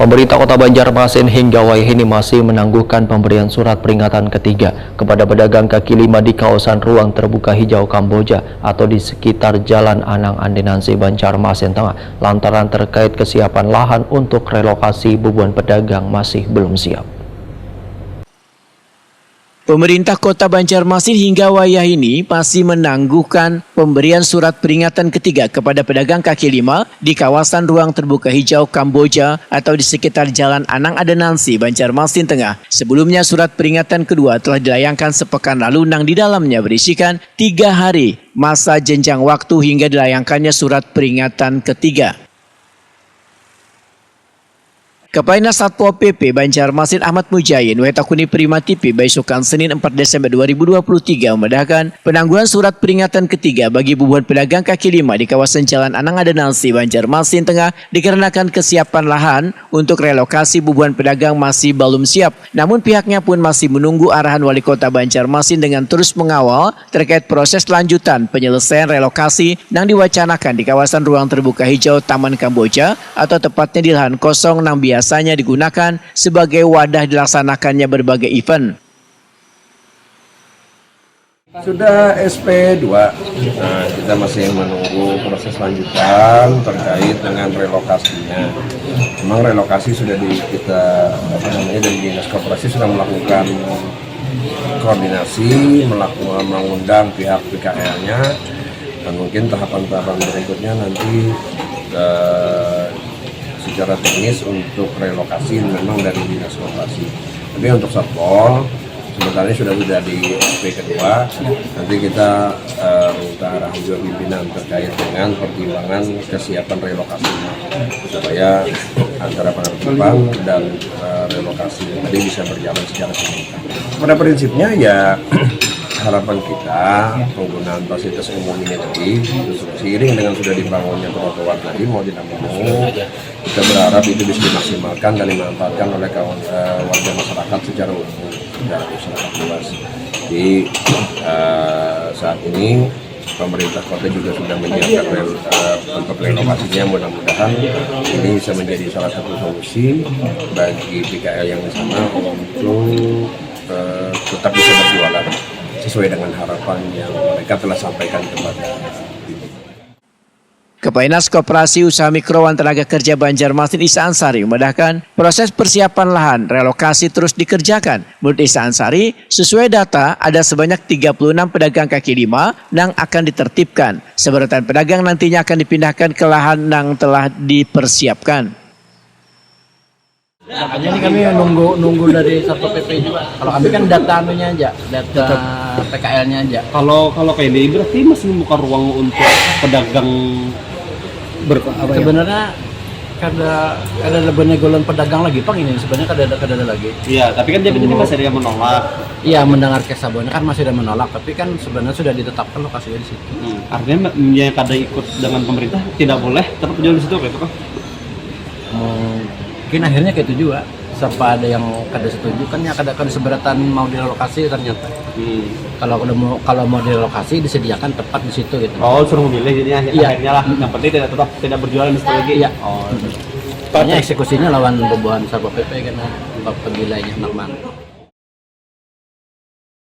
Pemerintah Kota Banjarmasin hingga wayah ini masih menangguhkan pemberian surat peringatan ketiga kepada pedagang kaki lima di kawasan ruang terbuka hijau Kamboja atau di sekitar Jalan Anang Andenansi Banjarmasin Tengah lantaran terkait kesiapan lahan untuk relokasi bubuan pedagang masih belum siap. Pemerintah Kota Banjarmasin hingga wayah ini masih menangguhkan pemberian surat peringatan ketiga kepada pedagang kaki lima di kawasan ruang terbuka hijau Kamboja atau di sekitar Jalan Anang Andenansi Banjarmasin Tengah. Sebelumnya surat peringatan kedua telah dilayangkan sepekan lalu yang di dalamnya berisikan 3 hari masa jenjang waktu hingga dilayangkannya surat peringatan ketiga. Kepala Satpol PP Banjarmasin Ahmad Mujayin Wetakuni Prima TV Baisukan Senin 4 Desember 2023 memedahkan penangguhan surat peringatan ketiga bagi bubuan pedagang kaki lima di kawasan Jalan Anang Andenansi Banjarmasin Tengah dikarenakan kesiapan lahan untuk relokasi bubuan pedagang masih belum siap. Namun pihaknya pun masih menunggu arahan Wali Kota Banjarmasin dengan terus mengawal terkait proses lanjutan penyelesaian relokasi yang diwacanakan di kawasan ruang terbuka hijau Taman Kamboja atau tepatnya di lahan kosong yang biasanya digunakan sebagai wadah dilaksanakannya berbagai event. Sudah SP2, kita masih menunggu proses lanjutan terkait dengan relokasinya. Memang relokasi sudah kita dari Dinas Koperasi sudah melakukan koordinasi, mengundang pihak PKL-nya, dan mungkin tahapan-tahapan berikutnya nanti secara teknis untuk relokasi memang dari Dinas Koperasi. Tapi untuk Satpol sebenarnya sudah di SP kedua. Nanti kita minta arahan juga pimpinan terkait dengan pertimbangan kesiapan relokasinya supaya antara penertiban dan relokasi tadi bisa berjalan secara simultan. Pada prinsipnya ya harapan kita penggunaan fasilitas umum ini tadi seiring dengan sudah dibangunnya trotoar tadi mau tidak mau kita berharap itu bisa dimaksimalkan dan dimanfaatkan oleh warga masyarakat secara umum, secara masyarakat luas. Jadi saat ini pemerintah kota juga sudah menyiapkan untuk renovasinya, mudah-mudahan ini bisa menjadi salah satu solusi bagi PKL yang di sana untuk tetap bisa berjualan sesuai dengan harapan yang mereka telah sampaikan kepada Kepala Dinas Koperasi Usaha Mikro dan Tenaga Kerja Banjarmasin Isa Ansari memedahkan proses persiapan lahan relokasi terus dikerjakan. Menurut Isa Ansari, sesuai data ada sebanyak 36 pedagang kaki lima yang akan ditertibkan. Seberatan pedagang nantinya akan dipindahkan ke lahan yang telah dipersiapkan. Makanya ini kami nunggu dari Satpol PP juga. Kalau kami kan data anunya aja, data PKL-nya aja. Kalau kayak ini berarti masih membuka ruang untuk pedagang sebenarnya ada lebih negolan pedagang lagi Pak ini sebenarnya ada lagi. Iya, tapi kan jadi masih ada yang menolak. Iya, mendengar kesabonnya kan masih ada menolak, tapi kan sebenarnya sudah ditetapkan lokasinya di situ. Artinya yang kada ikut dengan pemerintah tidak boleh tetap jual di situ gitu kan? Mungkin akhirnya kayak itu juga. Siapa ada yang kada setuju kan ya kada seberatan mau direlokasi ternyata. Kalau mau direlokasi disediakan tempat di situ gitu. Oh, suruh memilih jadinya akhirnya lah. Yang penting tidak berjualan di situ lagi. Iya. Oh. Soalnya eksekusinya lawan bubuhan Satpol PP karena wilayahnya normal.